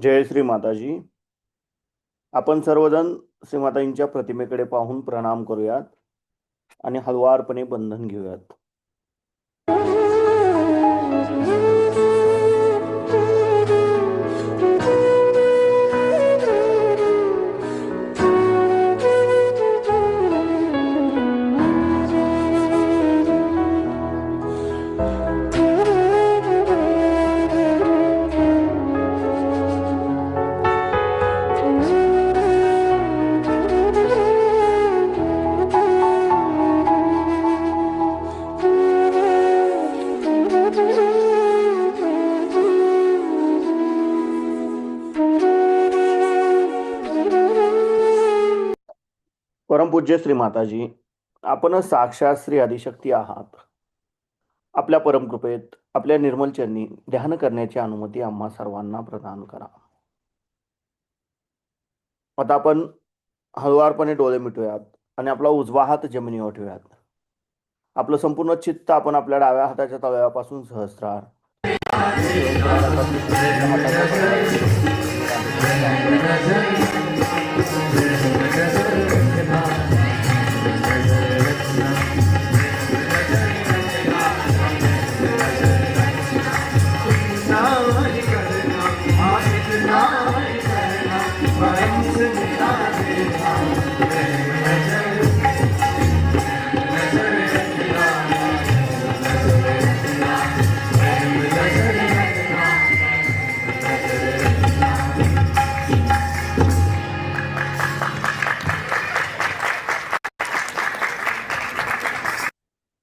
जय श्री माताजी. आपण सर्वजण श्रीमाताजींच्या प्रतिमेकडे पाहून प्रणाम करूयात आणि हळुवारपणे बंधन घेऊयात. परमपूज्य श्री माताजी, आपण साक्षात श्री आदिशक्ती आहात. आपल्या परमकृपेत आपल्या निर्मल चरणी ध्यान करण्याची अनुमती आम्हा सर्वांना प्रदान करा. आता आपण हळुवारपणे डोळे मिटूयात आणि आपला उजवा हात जमिनीवर ठेवूयात. आपलं संपूर्ण चित्त आपण आपल्या डाव्या हाताच्या तळव्यापासून सहस्रार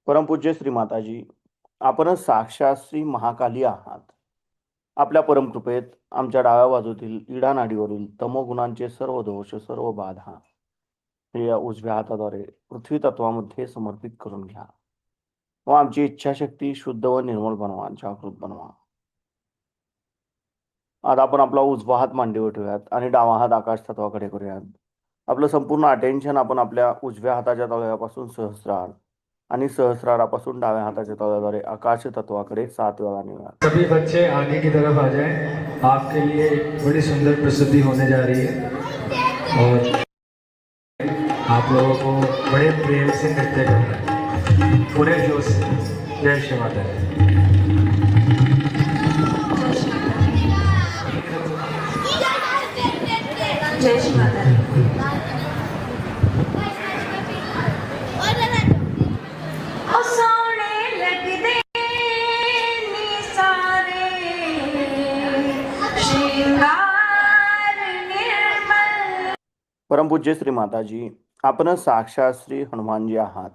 परमपूज्य श्री माताजी, आपण साक्षात श्री महाकाली आहात. आपल्या परमकृपेत आमच्या डाव्या बाजूतील इडा नाडीवरील तमोगुणांचे सर्व दोष सर्व बाधा हे या उजव्या हाताद्वारे पृथ्वी तत्वामध्ये समर्पित करून घ्या व आमची इच्छाशक्ती शुद्ध व निर्मल बनवा, जागृत बनवा. आता आपण आपला उजवा हात मांडीवर ठेवूयात आणि डावा हात आकाश तत्वाकडे करूयात. आपलं संपूर्ण अटेन्शन आपण आपल्या उजव्या हाताच्या तळव्यापासून सहस्रार आणि सहस्रारापासून डाव्या हाताच्या तळव्याद्वारे आकाश तत्वाकडे 7 वेळा नेऊया. सभी बच्चे आगे की तरफ आ जाएं. आपके लिए एक बड़ी सुंदर प्रस्तुति होने जा रही है और आप लोगों को बड़े प्रेम से नृत्य करना है, पूरे जोश से. जय श्री माता दी. जय श्री माता दी. परमपूज्य श्री माताजी, आपण साक्षात श्री हनुमानजी आहात.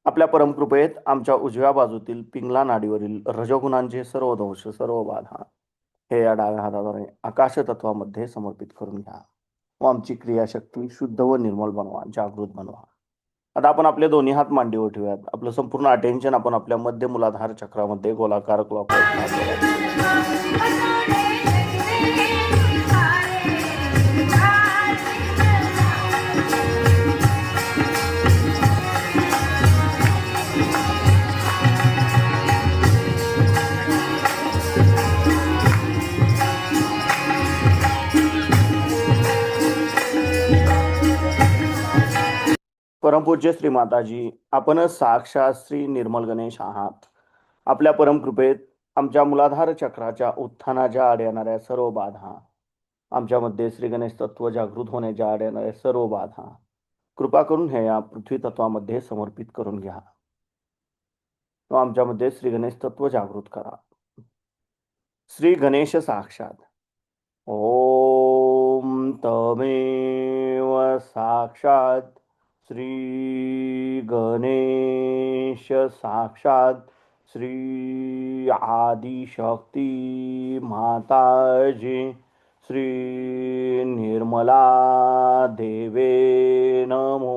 आपल्या परमकृपेत आमच्या उजव्या बाजूतील पिंगला नाडीवरील रजगुणांचे सर्व दोष सर्व बाधा हे या डाव्या हाताद्वारे आकाश तत्वामध्ये समर्पित करून घ्या व आमची क्रियाशक्ती शुद्ध व निर्मल बनवा, जागृत बनवा. आता आपण आपले दोन्ही हात मांडीवर ठेवूयात. आपलं संपूर्ण अटेन्शन आपण आपल्या मध्य मूलाधार चक्रामध्ये गोलाकार क्लॉकवाईज. परमपूज्य श्री माताजी, आपण साक्षात श्री निर्मल गणेश आहात. आपल्या परमकृपेत आमच्या मूलाधार चक्राच्या उत्थानाच्या आड येणाऱ्या सर्व बाधा, आमच्यामध्ये श्री गणेश तत्व जागृत होण्याच्या आड येणाऱ्या सर्व बाधा कृपा करून हे या पृथ्वी तत्वामध्ये समर्पित करून घ्या व आमच्यामध्ये श्री गणेश तत्व जागृत करा. श्री गणेश साक्षात. ओम तमेव साक्षात श्री गणेश साक्षात श्री आदिशक्ती माताजी श्री निर्मला देवे नमो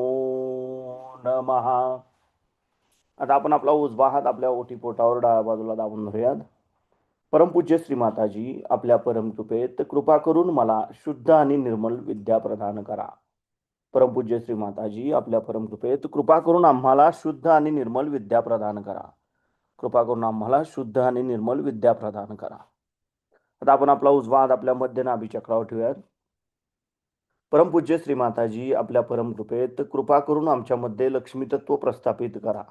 नमः. आता आपण आपला उजवा हात आपल्या ओटीपोटावर डाव्या बाजूला दाबून धरूयात. परमपूज्य श्री माताजी, आपल्या परमकृपेत कृपा करून मला शुद्ध आणि निर्मल विद्या प्रदान करा. परमपूज्य श्री माताजी, आपल्या परमकृपेत कृपा करून आम्हाला शुद्ध आणि निर्मल विद्या प्रदान करा. कृपा करून आम्हाला शुद्ध आणि निर्मल विद्या प्रदान करा. आता आपण आपला उजवा हात आपल्या मध्य नाभी चक्रावर ठेवूयात. परमपूज्य श्री माताजी, आपल्या परमकृपेत कृपा करून आमच्यामध्ये लक्ष्मी तत्व प्रस्थापित करा.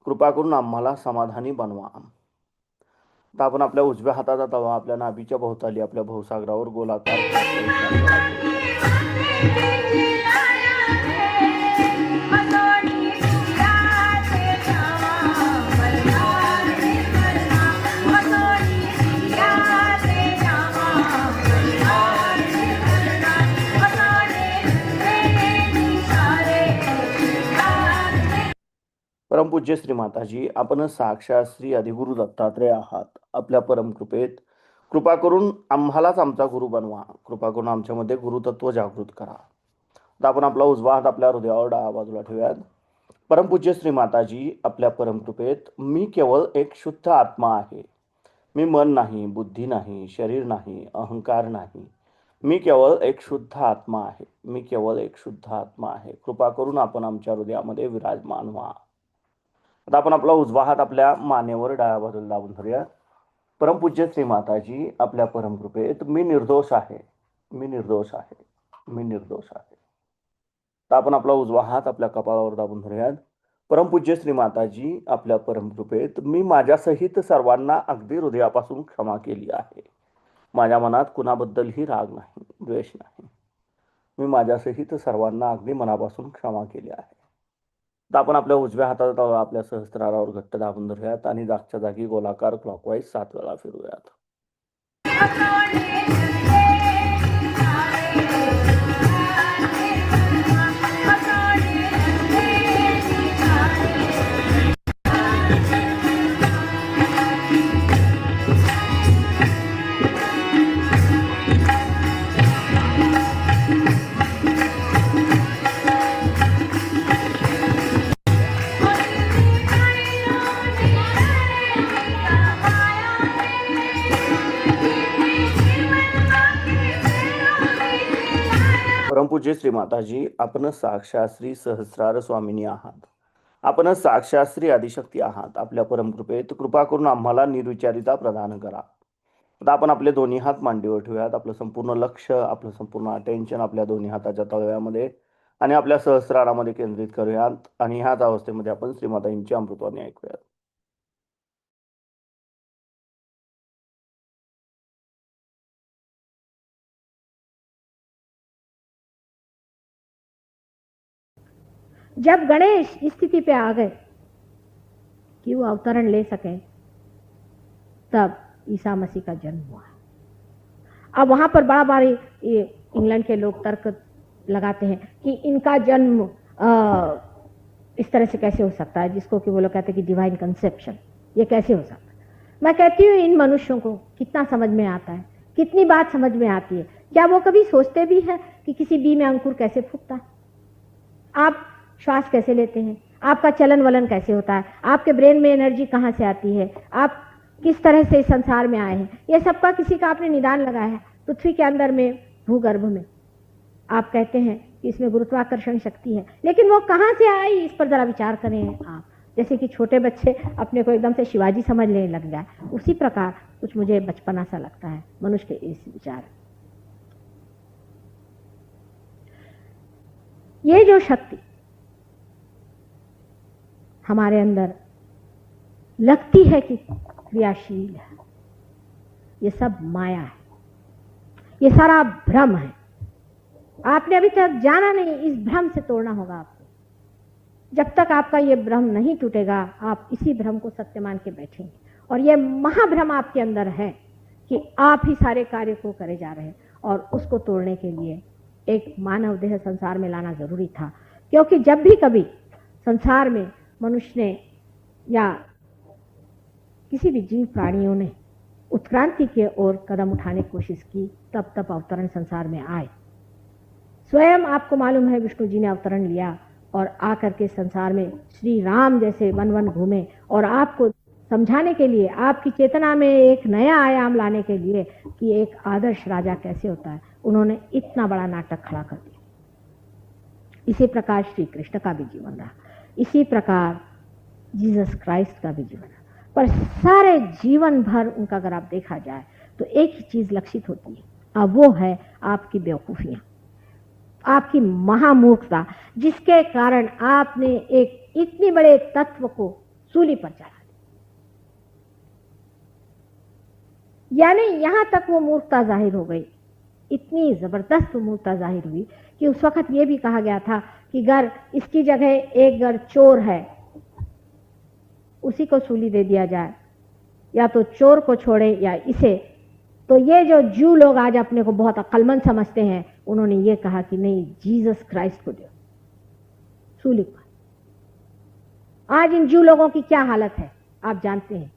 कृपा करून आम्हाला समाधानी बनवा. आता आपण आपल्या उजव्या हाताचा तळवा आपल्या नाभीच्या भोवताली आपल्या भवसागरावर गोलाकार परमपूज्य श्री माताजी, आपण साक्षात श्री अधिगुरु दत्तात्रय आहात. आपल्या परमकृपेत कृपा करून आम्हालाच आमचा गुरु बनवा. कृपा करून आमच्यामध्ये गुरुतत्व जागृत करा. आता आपण आपला उजवा हात आपल्या हृदयावर डाव्या बाजूला ठेवूयात. परमपूज्य श्री माताजी, आपल्या परमकृपेत मी केवळ एक शुद्ध आत्मा आहे. मी मन नाही, बुद्धी नाही, शरीर नाही, अहंकार नाही. मी केवळ एक शुद्ध आत्मा आहे. मी केवळ एक शुद्ध आत्मा आहे. कृपा करून आपण आमच्या हृदयामध्ये विराजमान व्हा. आता आपण आपला उजवा हात आपल्या मानेवर डाव्या बाजूला दाबून धरूया. परमपूज्य श्री माताजी, आपल्या परमकृपेत मी निर्दोष आहे. मी निर्दोष आहे. मी निर्दोष आहे. आता आपण आपला उजवा हात आपल्या कपाळावर दाबून धरूयात. परमपूज्य श्री माताजी, आपल्या परमकृपेत मी माझ्यासहित सर्वांना अगदी हृदयापासून क्षमा केली आहे. माझ्या मनात कुणाबद्दलही राग नाही, द्वेष नाही. मी माझ्यासहित सर्वांना अगदी मनापासून क्षमा केली आहे. तर आपण आपल्या उजव्या हाताचा तळवा आपल्या सहस्त्रारावर घट्ट दाबून धरूयात आणि जागच्या जागी गोलाकार क्लॉकवाईज 7 वेळा फिरूयात. परमपूज्य श्री माताजी, आपण साक्षात श्री सहस्रार स्वामिनी आहात. आपण साक्षात श्री आदिशक्ती आहात. आपल्या परमकृपेत कृपा करून आम्हाला निर्विचारिता प्रदान करा. आता आपण आपले दोन्ही हात मांडीवर ठेवूयात. आपलं संपूर्ण लक्ष, आपलं संपूर्ण अटेन्शन आपल्या दोन्ही हाताच्या तळव्यामध्ये आणि आपल्या सहस्रारामध्ये केंद्रित करूयात आणि ह्याच अवस्थेमध्ये आपण श्रीमाताजींची अमृतवाणी ऐकूयात. जब गणेश इस स्थिति पे आ गए कि वो अवतरण ले सके, तब ईसा मसीह का जन्म हुआ. अब वहां पर बड़ा बारी ये इंग्लैंड के लोग तर्क लगाते हैं कि इनका जन्म इस तरह से कैसे हो सकता है, जिसको कि वो लोग कहते हैं कि डिवाइन कंसेप्शन, ये कैसे हो सकता है. मैं कहती हूँ इन मनुष्यों को कितना समझ में आता है, कितनी बात समझ में आती है. क्या वो कभी सोचते भी है कि किसी बी में अंकुर कैसे फूटता है, आप श्वास कैसे लेते हैं, आपका चलन वलन कैसे होता है, आपके ब्रेन में एनर्जी कहाँ से आती है, आप किस तरह से इस संसार में आए हैं, ये सबका किसी का आपने निदान लगाया है. पृथ्वी के अंदर में, भूगर्भ में आप कहते हैं कि इसमें गुरुत्वाकर्षण शक्ति है, लेकिन वो कहाँ से आई, इस पर जरा विचार करें आप. जैसे कि छोटे बच्चे अपने को एकदम से शिवाजी समझ लेने लग जाए, उसी प्रकार कुछ मुझे बचपना सा लगता है मनुष्य के इस विचार. ये जो शक्ति हमारे अंदर लगती है कि क्रियाशील है, ये सब माया है, ये सारा भ्रम है. आपने अभी तक जाना नहीं, इस भ्रम से तोड़ना होगा आपको. जब तक आपका ये भ्रम नहीं टूटेगा, आप इसी भ्रम को सत्य मान के बैठेंगे. और ये महाभ्रम आपके अंदर है कि आप ही सारे कार्य को करे जा रहे हैं, और उसको तोड़ने के लिए एक मानव देह संसार में लाना जरूरी था. क्योंकि जब भी कभी संसार में मनुष्य ने या किसी भी जीव प्राणियों ने उत्क्रांति की ओर कदम उठाने की कोशिश की, तब तब अवतरण संसार में आए. स्वयं आपको मालूम है विष्णु जी ने अवतरण लिया और आकर के संसार में श्री राम जैसे वन वन घूमे, और आपको समझाने के लिए, आपकी चेतना में एक नया आयाम लाने के लिए कि एक आदर्श राजा कैसे होता है, उन्होंने इतना बड़ा नाटक खड़ा कर दिया. इसी प्रकार श्री कृष्ण का भी जीवन रहा, इसी प्रकार जीसस क्राइस्ट का भी जीवन रहा. पर सारे जीवन भर उनका अगर आप देखा जाए तो एक ही चीज लक्षित होती है, और वो है आपकी बेवकूफियां, आपकी महामूर्खता, जिसके कारण आपने एक इतने बड़े तत्व को सूली पर चढ़ा दिया। यानी यहां तक वो मूर्खता जाहिर हो गई, इतनी जबरदस्त मूर्खता जाहिर हुई कि उस वक्त ये भी कहा गया था कि अगर इसकी जगह एक अगर चोर है, उसी को सूली दे दिया जाए, या तो चोर को छोड़े या इसे। तो ये जो जू लोग आज अपने को बहुत अक्लमंद समझते हैं, उन्होंने ये कहा कि नहीं, जीसस क्राइस्ट को दो सूली पर। आज इन जू लोगों की क्या हालत है आप जानते हैं,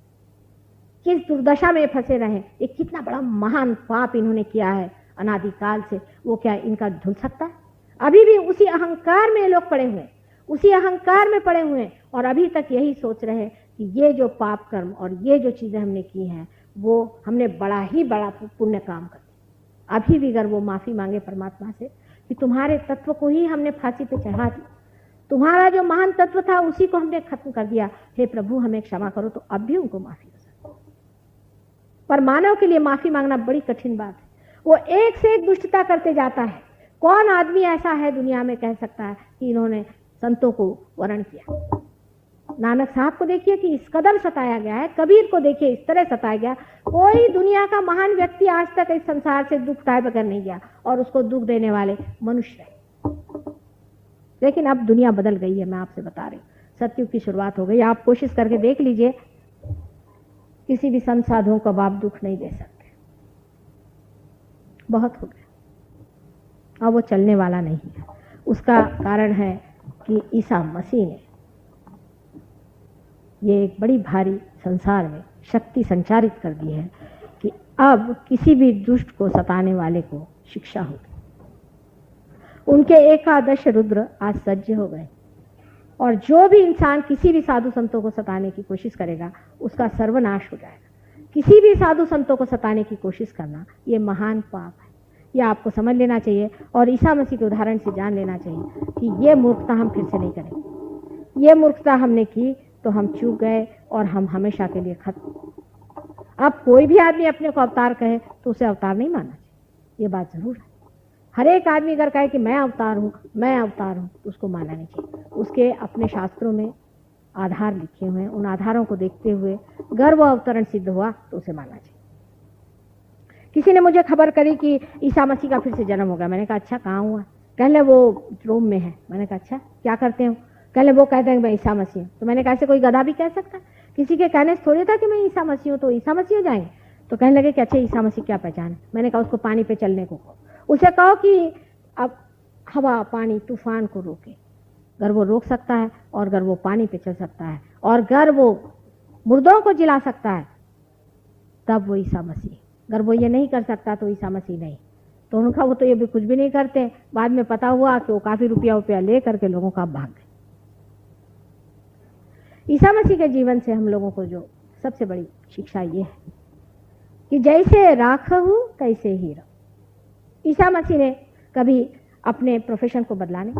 किस दुर्दशा में फंसे रहे। ये कितना बड़ा महान पाप इन्होंने किया है अनादिकाल से, वो क्या इनका धुल सकता है? अभी भी उसी अहंकार में लोग पड़े हुए हैं, उसी अहंकार में पड़े हुए हैं, और अभी तक यही सोच रहे हैं कि ये जो पाप कर्म और ये जो चीजें हमने की हैं, वो हमने बड़ा ही बड़ा पुण्य काम कर दिया। अभी भी अगर वो माफी मांगे परमात्मा से कि तुम्हारे तत्व को ही हमने फांसी पे चढ़ा दिया, तुम्हारा जो महान तत्व था उसी को हमने खत्म कर दिया, हे प्रभु हमें क्षमा करो, तो अब भी उनको माफी हो सकती है। पर मानव के लिए माफी मांगना बड़ी कठिन बात है। वो एक से एक दुष्टता करते जाता है। कौन आदमी ऐसा है दुनिया में कह सकता है कि इन्होंने संतों को वर्ण किया? नानक साहब को देखिए कि इस कदर सताया गया है, कबीर को देखिए इस तरह सताया गया। कोई दुनिया का महान व्यक्ति आज तक इस संसार से दुख उठाए बगैर नहीं गया, और उसको दुख देने वाले मनुष्य है। लेकिन अब दुनिया बदल गई है, मैं आपसे बता रही हूँ। सतयुग की शुरुआत हो गई। आप कोशिश करके देख लीजिए, किसी भी संत साधुओं को आप दुख नहीं दे सकते, बहुत हो गया। अब वो चलने वाला नहीं है। उसका कारण है कि ईसा मसीह ने ये एक बड़ी भारी संसार में शक्ति संचारित कर दी है कि अब किसी भी दुष्ट को सताने वाले को शिक्षा होगी। उनके एकादश रुद्र आज सज्ज हो गए, और जो भी इंसान किसी भी साधु संतों को सताने की कोशिश करेगा उसका सर्वनाश हो जाएगा। किसी भी साधु संतों को सताने की कोशिश करना ये महान पाप है, यह आपको समझ लेना चाहिए, और ईसा मसीह के उदाहरण से जान लेना चाहिए कि ये मूर्खता हम फिर से नहीं करेंगे। ये मूर्खता हमने की तो हम चूक गए, और हम हमेशा के लिए खत्म। अब कोई भी आदमी अपने को अवतार कहे तो उसे अवतार नहीं मानना चाहिए, ये बात जरूर है। हर एक आदमी अगर कहे कि मैं अवतार हूँ, मैं अवतार हूँ, तो उसको मानना नहीं चाहिए। उसके अपने शास्त्रों में आधार लिखे हुए हैं, उन आधारों को देखते हुए अगर वो अवतरण सिद्ध हुआ तो उसे मानना चाहिए। किसी ने मुझे खबर करी कि ईसा मसीह का फिर से जन्म हो गया। मैंने कहा अच्छा, कहाँ हुआ? कहले वो रोम में है। मैंने कहा अच्छा, क्या करते हो? कहले वो कहते हैं मैं ईसा मसीह हूँ। तो मैंने कहा ऐसे कोई गधा भी कह सकता है? किसी के कहने से थोड़ी था कि मैं ईसा मसीह हूँ तो ईसा मसीह हो जाएंगे। तो कहने लगे कि अच्छा, ईसा मसीह क्या पहचान है? मैंने कहा उसको पानी पे चलने को कहो, उसे कहो कि अब हवा पानी तूफान को रोके। अगर वो रोक सकता है, और अगर वो पानी पे चल सकता है, और अगर वो मुर्दों को जिला सकता है, तब वो ईसा मसीह। अगर वो ये नहीं कर सकता तो ईसा मसीह नहीं। तो उनका वो तो ये भी कुछ भी नहीं करते। बाद में पता हुआ कि वो काफी रुपया ले करके लोगों का भाग गए। ईसा मसीह के जीवन से हम लोगों को जो सबसे बड़ी शिक्षा ये है कि जैसे राखहु तैसे ही रहो। ईसा मसीह ने कभी अपने प्रोफेशन को बदला नहीं।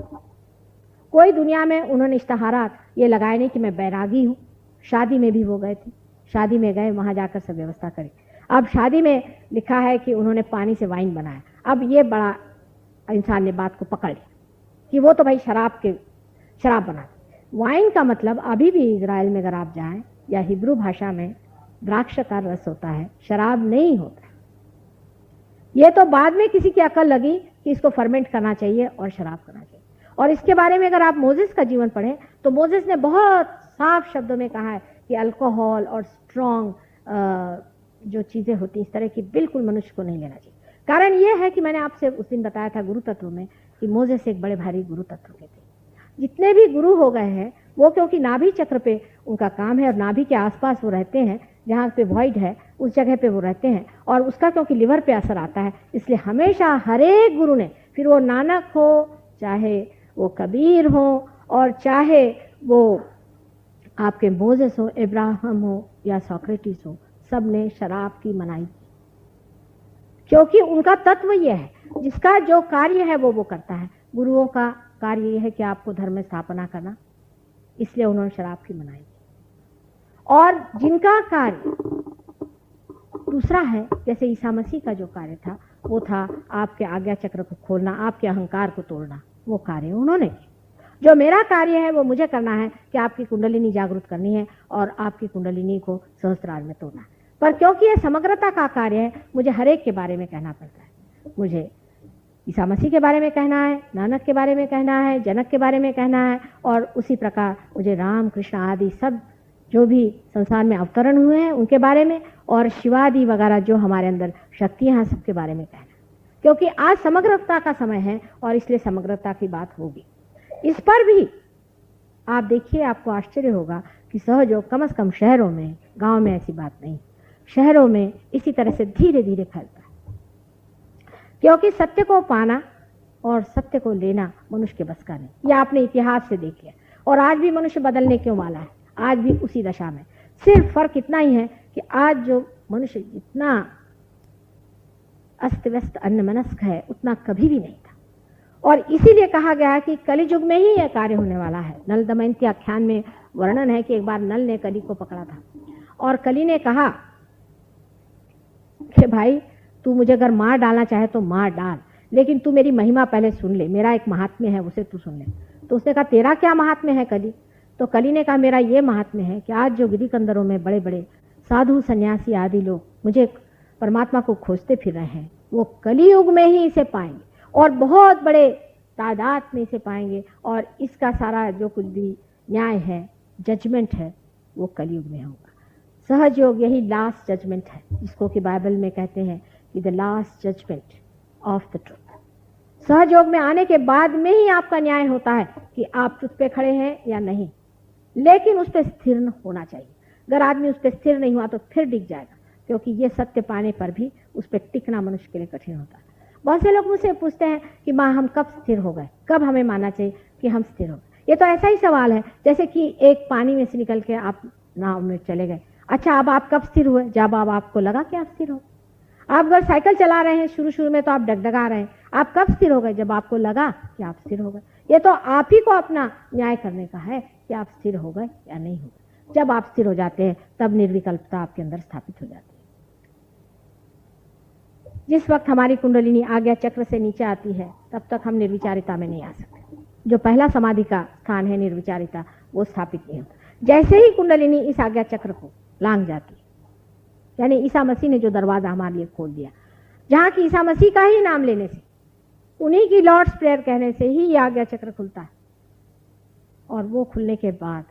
कोई दुनिया में उन्होंने इश्तहारात ये लगाए नहीं कि मैं बैरागी हूँ। शादी में भी वो गए थे, शादी में गए, वहां जाकर सब व्यवस्था करी। अब शादी में लिखा है कि उन्होंने पानी से वाइन बनाया। अब ये बड़ा इंसान ने बात को पकड़ लिया कि वो तो भाई शराब बना। वाइन का मतलब अभी भी इजराइल में अगर आप जाएं या हिब्रू भाषा में द्राक्ष का रस होता है, शराब नहीं होता है। ये तो बाद में किसी की अकल लगी कि इसको फर्मेंट करना चाहिए और शराब करना चाहिए। और इसके बारे में अगर आप मोजेस का जीवन पढ़ें तो मोजेस ने बहुत साफ शब्दों में कहा है कि अल्कोहल और स्ट्रॉन्ग जो चीजें होती इस तरह की बिल्कुल मनुष्य को नहीं लेना चाहिए। कारण यह है कि मैंने आपसे उस दिन बताया था गुरु तत्व में कि मोजेस एक बड़े भारी गुरु तत्व के थे। जितने भी गुरु हो गए हैं वो क्योंकि नाभि चक्र पे उनका काम है, और नाभि के आसपास वो रहते हैं, जहाँ पे वॉइड है उस जगह पे वो रहते हैं, और उसका क्योंकि लिवर पे असर आता है, इसलिए हमेशा हर एक गुरु ने, फिर वो नानक हो, चाहे वो कबीर हो, और चाहे वो आपके मोजेस हो, इब्राहिम हो या सोक्रेटिस हो, सब ने शराब की मनाही, क्योंकि उनका तत्व यह है जिसका जो कार्य है वो करता है। गुरुओं का कार्य यह है कि आपको धर्म में स्थापना करना, इसलिए उन्होंने शराब की मनाही। और जिनका कार्य दूसरा है, जैसे ईसा मसीह का जो कार्य था वो था आपके आज्ञा चक्र को खोलना, आपके अहंकार को तोड़ना, वो कार्य उन्होंने किया। जो मेरा कार्य है वो मुझे करना है कि आपकी कुंडलिनी जागृत करनी है और आपकी कुंडलिनी को सहस्त्रार में तोड़ना है। पर क्योंकि ये समग्रता का कार्य है, मुझे हर एक के बारे में कहना पड़ता है। मुझे ईसा मसीह के बारे में कहना है, नानक के बारे में कहना है, जनक के बारे में कहना है, और उसी प्रकार मुझे राम कृष्ण आदि सब जो भी संसार में अवतरण हुए हैं उनके बारे में, और शिवादि वगैरह जो हमारे अंदर शक्तियां हैं सबके बारे में कहना है। क्योंकि आज समग्रता का समय है और इसलिए समग्रता की बात होगी। इस पर भी आप देखिए, आपको आश्चर्य होगा कि सहयोग कम से कम शहरों में, गांव में ऐसी बात नहीं, शहरों में इसी तरह से धीरे धीरे फैलता है। क्योंकि सत्य को पाना और सत्य को लेना मनुष्य के बस का नहीं, ये आपने इतिहास से देख लिया। और आज भी मनुष्य बदलने क्यों वाला है, आज भी उसी दशा में। सिर्फ फर्क इतना ही है कि आज जो मनुष्य जितना अस्त व्यस्त अन्यमनस्क है उतना कभी भी नहीं था। और इसीलिए कहा गया है कि कलियुग में ही यह कार्य होने वाला है। नल दमयंती आख्यान में वर्णन है कि एक बार नल ने कली को पकड़ा था और कली ने कहा कि भाई तू मुझे अगर मार डालना चाहे तो मार डाल, लेकिन तू मेरी महिमा पहले सुन ले, मेरा एक महात्म्य है उसे तू सुन ले। तो उसने कहा तेरा क्या महात्म्य है कली? तो कली ने कहा मेरा ये महात्म्य है कि आज जो गिरी कंदरों में बड़े बड़े साधु सन्यासी आदि लोग मुझे परमात्मा को खोजते फिर रहे हैं, वो कलियुग में ही इसे पाएंगे और बहुत बड़े तादाद में इसे पाएंगे। और इसका सारा जो कुछ भी न्याय है, जजमेंट है, वो कलियुग में होगा। सहज योग यही लास्ट जजमेंट है, जिसको कि बाइबल में कहते हैं कि the last judgement of the truth. Sahaja Yoga में आने के बाद में ही आपका न्याय होता है कि आप ट्रुथ पे खड़े हैं या नहीं, लेकिन उस पर स्थिर होना चाहिए। अगर आदमी उस पर स्थिर नहीं हुआ तो फिर डिग जाएगा, क्योंकि ये सत्य पाने पर भी उस पर टिकना मनुष्य के लिए कठिन होता है। बहुत से लोग मुझसे पूछते हैं कि माँ हम कब स्थिर हो गए, कब हमें मानना चाहिए कि हम स्थिर हो गए। ये तो ऐसा ही सवाल है जैसे कि एक पानी में से निकल के आप नाव में चले गए। अच्छा, अब आप कब स्थिर हुए? जब अब आपको लगा कि आप स्थिर हो। आप अगर साइकिल चला रहे हैं शुरू शुरू में तो आप डगडगा रहे हैं, आप कब स्थिर हो गए? जब आपको लगा कि आप स्थिर हो गए। ये तो आप ही को अपना न्याय करने का है कि आप स्थिर हो गए या नहीं हो गए। जब आप स्थिर हो जाते हैं तब निर्विकल्पता आपके अंदर स्थापित हो जाती है। जिस वक्त हमारी कुंडलिनी आज्ञा चक्र से नीचे आती है तब तक हम निर्विचारिता में नहीं आ सकते। जो पहला समाधि का स्थान है निर्विचारिता, वो स्थापित नहीं होता। जैसे ही कुंडलिनी इस आज्ञा चक्र को लांघ जाती है, यानी ईसा मसीह ने जो दरवाजा हमारे लिए खोल दिया, जहां की ईसा मसीह का ही नाम लेने से, उन्हीं की लॉर्ड्स प्रेयर कहने से ही ये आज्ञा चक्र खुलता है। और वो खुलने के बाद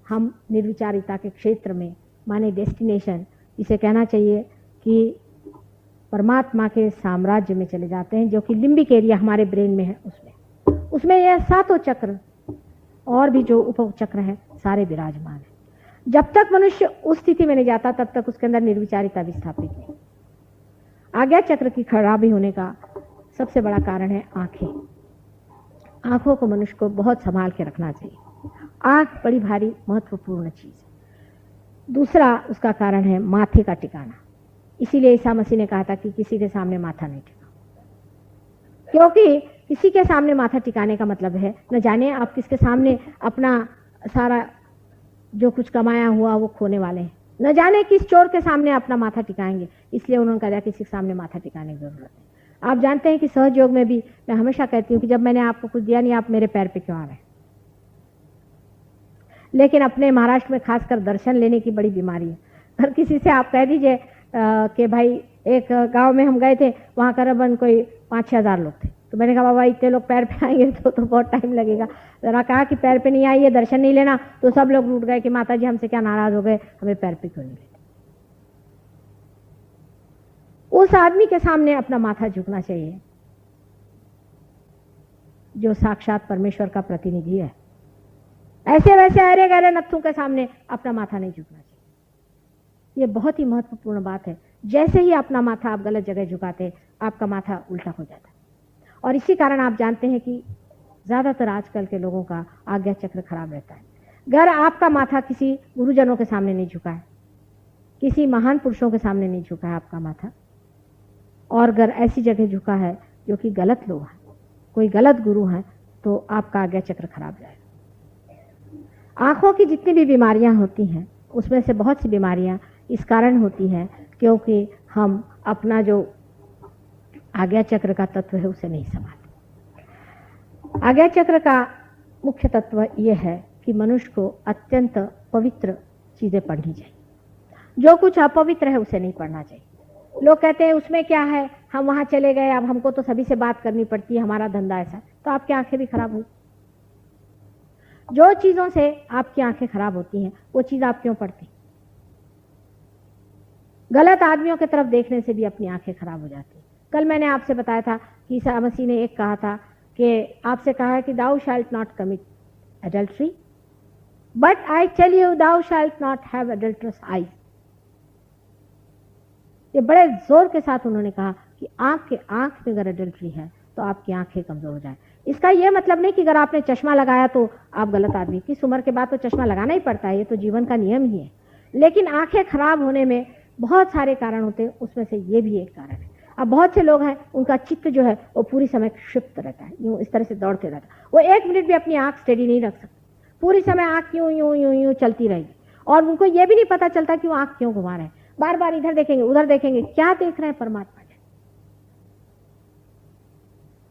हम निर्विचारिता के क्षेत्र में, माने डेस्टिनेशन, इसे कहना चाहिए कि परमात्मा के साम्राज्य में चले जाते हैं, जो कि लिम्बिक एरिया हमारे ब्रेन में है। उसमें यह सातों चक्र और भी जो उप चक्र हैं सारे विराजमान हैं। जब तक मनुष्य उस स्थिति में नहीं जाता तब तक उसके अंदर निर्विचारिता भी स्थापित नहीं। आज्ञा चक्र की खराबी होने का सबसे बड़ा कारण है आंखें। आंखों को मनुष्य को बहुत संभाल के रखना चाहिए। आंख बड़ी भारी महत्वपूर्ण चीज है। दूसरा उसका कारण है माथे का टिकाना। इसीलिए ईसा मसीह ने कहा था कि किसी के सामने माथा नहीं टिकाओ, क्योंकि किसी के सामने माथा टिकाने का मतलब है न जाने आप किसके सामने अपना सारा जो कुछ कमाया हुआ वो खोने वाले हैं, न जाने किस चोर के सामने अपना माथा टिकाएंगे। इसलिए उन्होंने कहा किसी के सामने माथा टिकाने की जरूरत है। आप जानते हैं कि सहज योग में भी मैं हमेशा कहती हूँ कि जब मैंने आपको कुछ दिया नहीं, आप मेरे पैर पे क्यों आ रहे हैं? लेकिन अपने महाराष्ट्र में खासकर दर्शन लेने की बड़ी बीमारी है। अगर किसी से आप कह दीजिए कि भाई एक गांव में हम गए थे, वहाँ करीबन कोई 5-6 हज़ार लोग थे, तो मैंने कहा बाबा इतने लोग पैर पे आएंगे तो बहुत टाइम लगेगा। जरा कहा कि पैर पे नहीं आइए, दर्शन नहीं लेना, तो सब लोग रूठ गए कि माता जी हमसे क्या नाराज हो गए, हमें पैर पे क्यों नहीं लेते। उस आदमी के सामने अपना माथा झुकना चाहिए जो साक्षात परमेश्वर का प्रतिनिधि है। ऐसे वैसे अरे गहरे नत्थों के सामने अपना माथा नहीं झुकना चाहिए। ये बहुत ही महत्वपूर्ण बात है। जैसे ही अपना माथा आप गलत जगह झुकाते, आपका माथा उल्टा हो जाता है। और इसी कारण आप जानते हैं कि ज्यादातर आजकल के लोगों का आज्ञा चक्र खराब रहता है। अगर आपका माथा किसी गुरुजनों के सामने नहीं झुका है, किसी महान पुरुषों के सामने नहीं झुका है आपका माथा, और अगर ऐसी जगह झुका है जो कि गलत लोग हैं, कोई गलत गुरु हैं, तो आपका आज्ञा चक्र खराब जाएगा। आंखों की जितनी भी बीमारियां होती हैं उसमें से बहुत सी बीमारियां इस कारण होती है क्योंकि हम अपना जो आज्ञा चक्र का तत्व है उसे नहीं संभालते। आज्ञा चक्र का मुख्य तत्व यह है कि मनुष्य को अत्यंत पवित्र चीजें पढ़नी चाहिए। जो कुछ अपवित्र है उसे नहीं पढ़ना चाहिए। लोग कहते हैं उसमें क्या है, हम वहां चले गए, अब हमको तो सभी से बात करनी पड़ती है, हमारा धंधा ऐसा, तो आपकी आंखें भी खराब हुई। जो चीजों से आपकी आंखें खराब होती हैं वो चीज आप क्यों पढ़ती? गलत आदमियों की तरफ देखने से भी अपनी आंखें खराब हो जाती हैं। कल मैंने आपसे बताया था कि ईसा मसीह ने एक कहा था कि आपसे कहा है कि thou shalt not commit adultery, but I tell you thou shalt not have adulterous eyes. ये बड़े जोर के साथ उन्होंने कहा कि आंख में अगर एडल्ट्री है तो आपकी आंखें कमजोर हो जाए। इसका यह मतलब नहीं कि अगर आपने चश्मा लगाया तो आप गलत आदमी। किस उम्र के बाद तो चश्मा लगाना ही पड़ता है, ये तो जीवन का नियम ही है। लेकिन आंखें खराब होने में बहुत सारे कारण होते हैं, उसमें से ये भी एक कारण है। अब बहुत से लोग हैं उनका चित्त जो है वो पूरी समय क्षिप्त रहता है, यूं इस तरह से दौड़ते रहता है। वो एक मिनट भी अपनी आंख स्टेडी नहीं रख सकते, पूरी समय आंख यूं यूं यूं यूं चलती रहेगी और उनको ये भी नहीं पता चलता कि वो आंख क्यों घुमा रहे हैं। बार बार इधर देखेंगे उधर देखेंगे, क्या देख रहे हैं परमात्मा ने।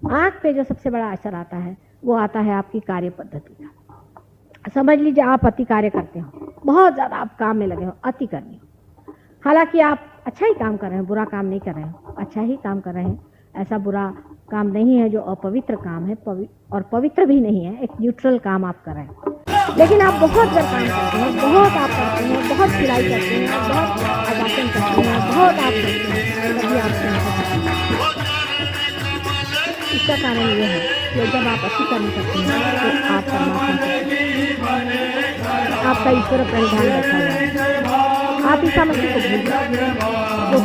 आंख पे जो सबसे बड़ा असर आता है वो आता है आपकी कार्य पद्धति का। समझ लीजिए आप अति कार्य करते हो, बहुत ज्यादा आप काम में लगे हो, अति करनी हो, हालांकि आप अच्छा ही काम कर रहे हैं, बुरा काम नहीं कर रहे हो, अच्छा ही काम कर रहे हैं। ऐसा बुरा काम नहीं है जो अपवित्र काम है, और पवित्र भी नहीं है, एक न्यूट्रल काम आप कर रहे हैं। लेकिन आप बहुत गलत काम करते हैं, बहुत आप करते हैं, बहुत सिलाई करते हैं, बहुत आगासन करते हैं, बहुत आप करते हैं, तभी आप इसका कारण ये है कि जब आप अच्छी कर्म करते हैं तो आप परमात्मा आपका ईश्वर परिधान रखा हुआ है। आप ईसा मसीह को भूल जो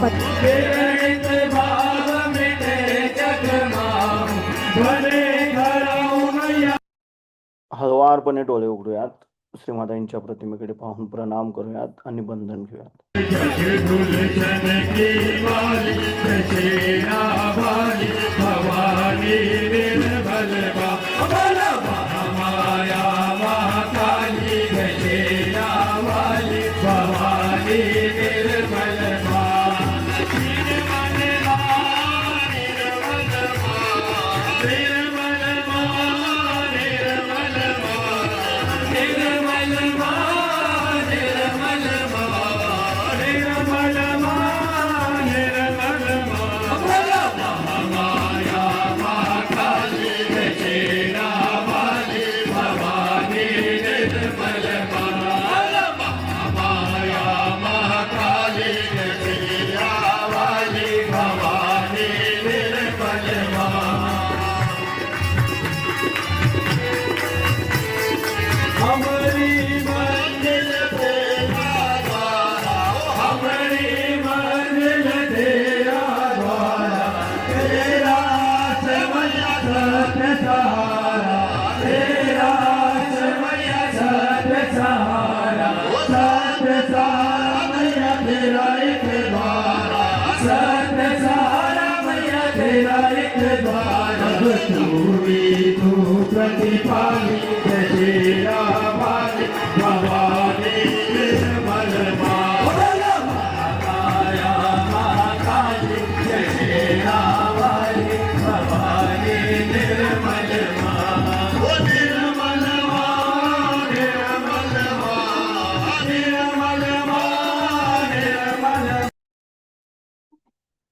हळुवारपणे डोळे उघडूयात, श्रीमातांच्या प्रतिमेकडे पाहून प्रणाम करूयात आणि बंधन घेऊयात।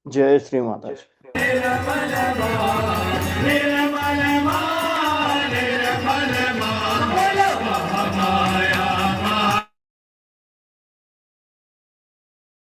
जय श्री माता।